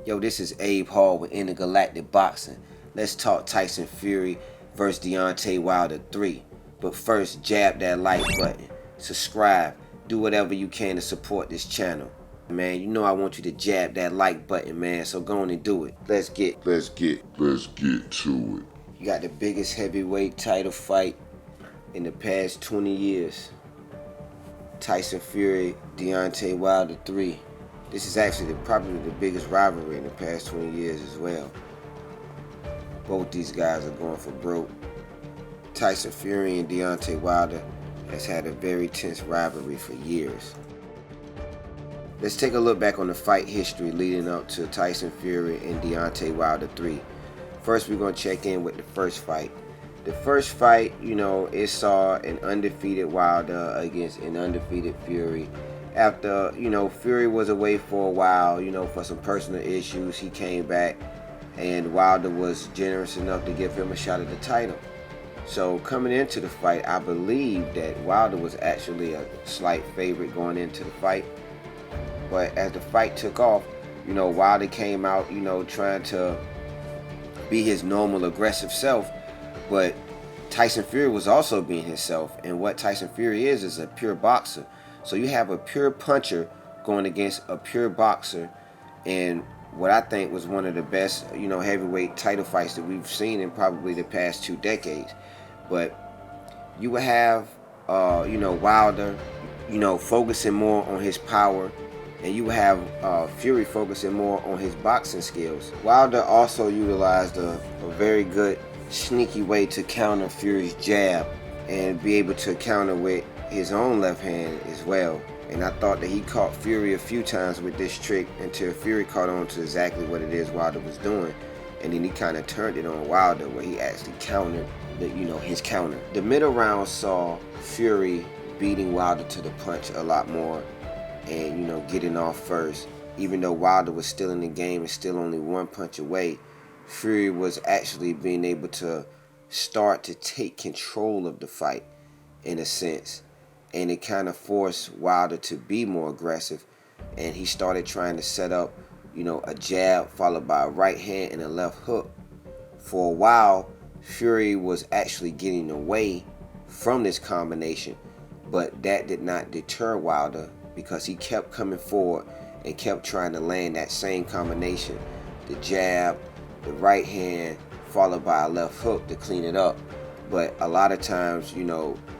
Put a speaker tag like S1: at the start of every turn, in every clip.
S1: Yo, this is Abe Hall with Intergalactic Boxing. Let's talk Tyson Fury versus Deontay Wilder 3. But first, jab that like button, subscribe, do whatever you can to support this channel. Man, you know I want you to jab that like button, man, so go on and do it. Let's get to it. You got the biggest heavyweight title fight in the past 20 years. Tyson Fury, Deontay Wilder 3. This is actually probably the biggest rivalry in the past 20 years as well. Both these guys are going for broke. Tyson Fury and Deontay Wilder has had a very tense rivalry for years. Let's take a look back on the fight history leading up to Tyson Fury and Deontay Wilder 3. First, we're going to check in with the first fight. The first fight, it saw an undefeated Wilder against an undefeated Fury. After, Fury was away for a while, for some personal issues, he came back and Wilder was generous enough to give him a shot at the title. So coming into the fight, I believe that Wilder was actually a slight favorite going into the fight. But as the fight took off, Wilder came out, trying to be his normal aggressive self. But Tyson Fury was also being himself. And what Tyson Fury is a pure boxer. So you have a pure puncher going against a pure boxer, and what I think was one of the best, heavyweight title fights that we've seen in probably the past 2 decades. But you would have, Wilder, focusing more on his power, and you would have Fury focusing more on his boxing skills. Wilder also utilized a very good, sneaky way to counter Fury's jab and be able to counter with his own left hand as well. And I thought that he caught Fury a few times with this trick until Fury caught on to exactly what it is Wilder was doing. And then he kind of turned it on Wilder, where he actually countered his counter. The middle round saw Fury beating Wilder to the punch a lot more and, getting off first. Even though Wilder was still in the game and still only 1 punch away, Fury was actually being able to start to take control of the fight in a sense. And it kind of forced Wilder to be more aggressive. And he started trying to set up, a jab followed by a right hand and a left hook. For a while, Fury was actually getting away from this combination. But that did not deter Wilder because he kept coming forward and kept trying to land that same combination. The jab, the right hand, followed by a left hook to clean it up. But a lot of times,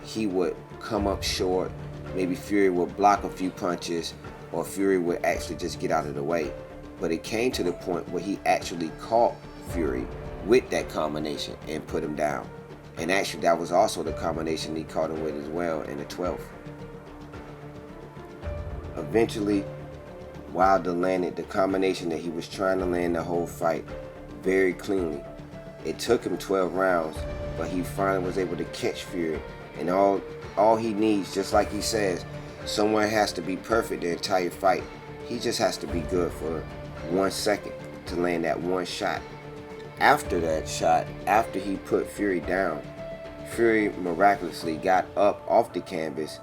S1: he would come up short. Maybe Fury would block a few punches, or Fury would actually just get out of the way. But it came to the point where he actually caught Fury with that combination and put him down. And actually that was also the combination he caught him with as well in the 12th. Eventually, Wilder landed the combination that he was trying to land the whole fight very cleanly. It took him 12 rounds, but he finally was able to catch Fury. And all he needs, just like he says, someone has to be perfect the entire fight. He just has to be good for 1 second to land that one shot. After that shot, after he put Fury down, Fury miraculously got up off the canvas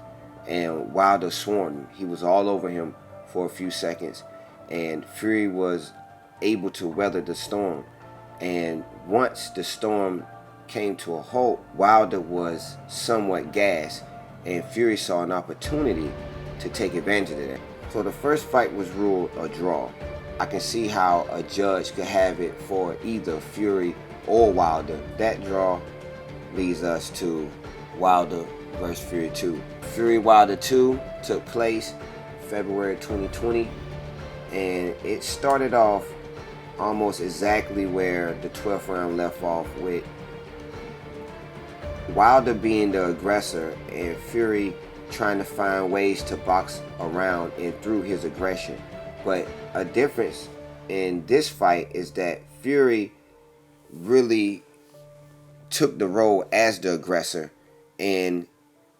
S1: and Wilder swarmed him. He was all over him for a few seconds, and Fury was able to weather the storm. And once the storm came to a halt, Wilder was somewhat gassed, and Fury saw an opportunity to take advantage of that. So the first fight was ruled a draw. I can see how a judge could have it for either Fury or Wilder. That draw leads us to Wilder versus Fury 2. Fury Wilder 2 took place February 2020, and it started off almost exactly where the 12th round left off, with Wilder being the aggressor and Fury trying to find ways to box around and through his aggression. But a difference in this fight is that Fury really took the role as the aggressor, and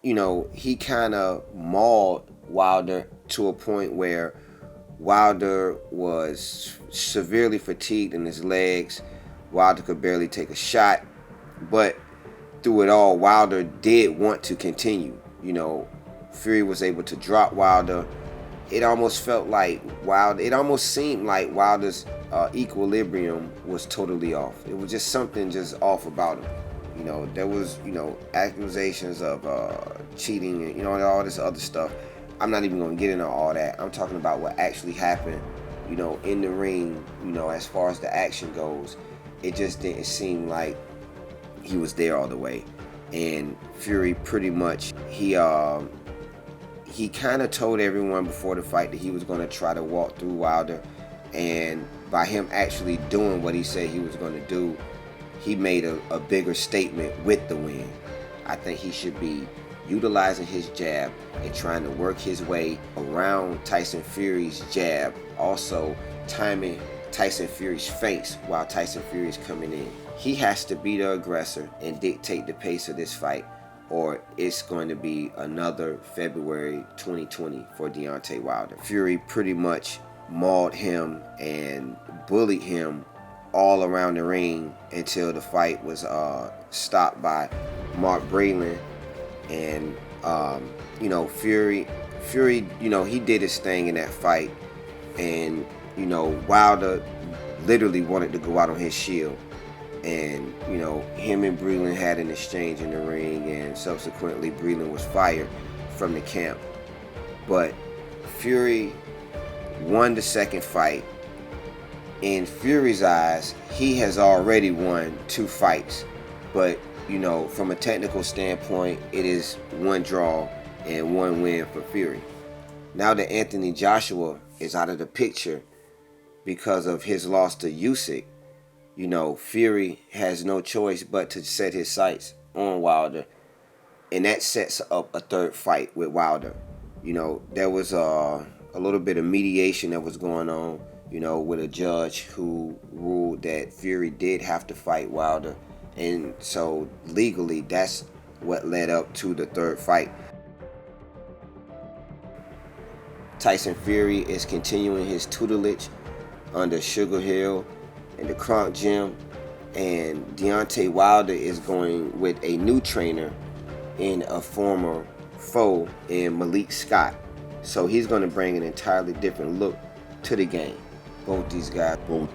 S1: he kind of mauled Wilder to a point where Wilder was severely fatigued in his legs. Wilder could barely take a shot, but through it all, Wilder did want to continue. Fury was able to drop Wilder. It almost felt like it almost seemed like Wilder's equilibrium was totally off. It was just something just off about him. There was, accusations of cheating and, all this other stuff. I'm not even going to get into all that. I'm talking about what actually happened, in the ring, as far as the action goes. It just didn't seem like he was there all the way. And Fury pretty much, he kind of told everyone before the fight that he was going to try to walk through Wilder. And by him actually doing what he said he was going to do, he made a bigger statement with the win. I think he should be utilizing his jab and trying to work his way around Tyson Fury's jab, also timing Tyson Fury's face while Tyson Fury is coming in. He has to be the aggressor and dictate the pace of this fight, or it's going to be another February 2020 for Deontay Wilder. Fury pretty much mauled him and bullied him all around the ring until the fight was stopped by Mark Breland. And Fury, he did his thing in that fight, and Wilder literally wanted to go out on his shield. And him and Breland had an exchange in the ring, and subsequently Breland was fired from the camp. But Fury won the second fight. In Fury's eyes, he has already won 2 fights. But, from a technical standpoint, it is 1 draw and 1 win for Fury. Now that Anthony Joshua is out of the picture because of his loss to Usyk, Fury has no choice but to set his sights on Wilder. And that sets up a 3rd fight with Wilder. There was a little bit of mediation that was going on, with a judge who ruled that Fury did have to fight Wilder. And so legally, that's what led up to the 3rd fight. Tyson Fury is continuing his tutelage under Sugar Hill in the Kronk Gym, and Deontay Wilder is going with a new trainer in a former foe in Malik Scott. So he's going to bring an entirely different look to the game. Both these guys are going for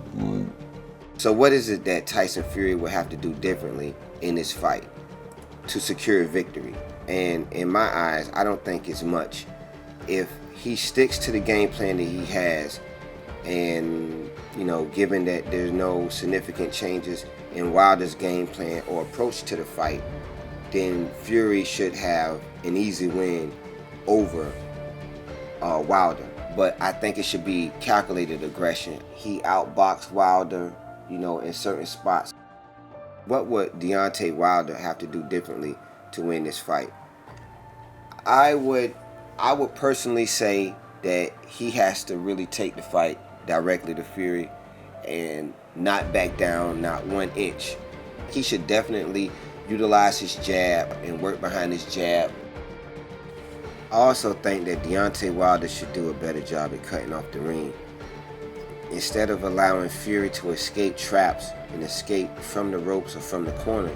S1: bro. So what is it that Tyson Fury will have to do differently in this fight to secure a victory? And in my eyes, I don't think it's much. If he sticks to the game plan that he has, and given that there's no significant changes in Wilder's game plan or approach to the fight, then Fury should have an easy win over Wilder. But I think it should be calculated aggression. He outboxed Wilder, in certain spots. What would Deontay Wilder have to do differently to win this fight? I would personally say that he has to really take the fight directly to Fury and not back down, not 1 inch. He should definitely utilize his jab and work behind his jab. I also think that Deontay Wilder should do a better job at cutting off the ring. Instead of allowing Fury to escape traps and escape from the ropes or from the corner,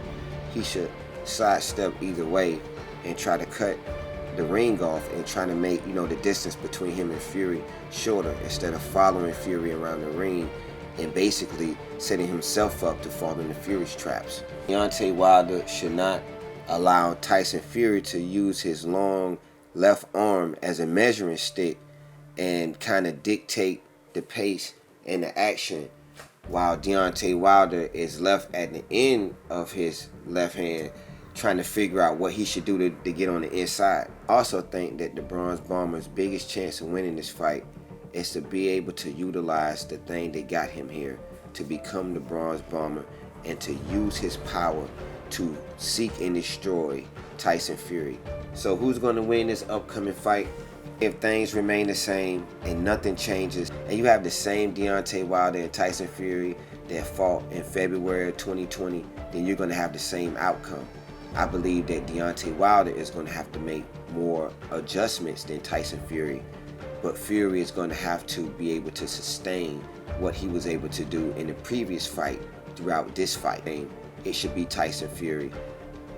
S1: he should sidestep either way and try to cut the ring off and try to make, the distance between him and Fury shorter, instead of following Fury around the ring and basically setting himself up to fall into Fury's traps. Deontay Wilder should not allow Tyson Fury to use his long left arm as a measuring stick and kind of dictate the pace and the action, while Deontay Wilder is left at the end of his left hand trying to figure out what he should do to get on the inside. I also think that the Bronze Bomber's biggest chance of winning this fight is to be able to utilize the thing that got him here, to become the Bronze Bomber and to use his power to seek and destroy Tyson Fury. So who's going to win this upcoming fight? If things remain the same and nothing changes, and you have the same Deontay Wilder and Tyson Fury that fought in February of 2020, then you're going to have the same outcome. I believe that Deontay Wilder is going to have to make more adjustments than Tyson Fury, but Fury is going to have to be able to sustain what he was able to do in the previous fight throughout this fight. It should be Tyson Fury,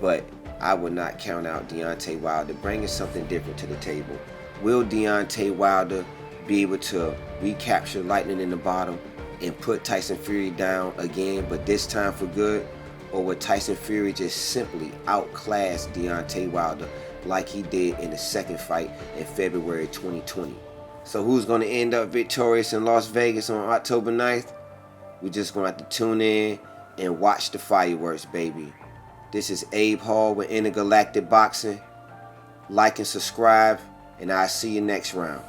S1: but I would not count out Deontay Wilder bringing something different to the table. Will Deontay Wilder be able to recapture lightning in the bottom and put Tyson Fury down again, but this time for good? Or would Tyson Fury just simply outclass Deontay Wilder like he did in the second fight in February 2020? So who's going to end up victorious in Las Vegas on October 9th? We're just going to have to tune in and watch the fireworks, baby. This is Abe Hall with Intergalactic Boxing. Like and subscribe, and I'll see you next round.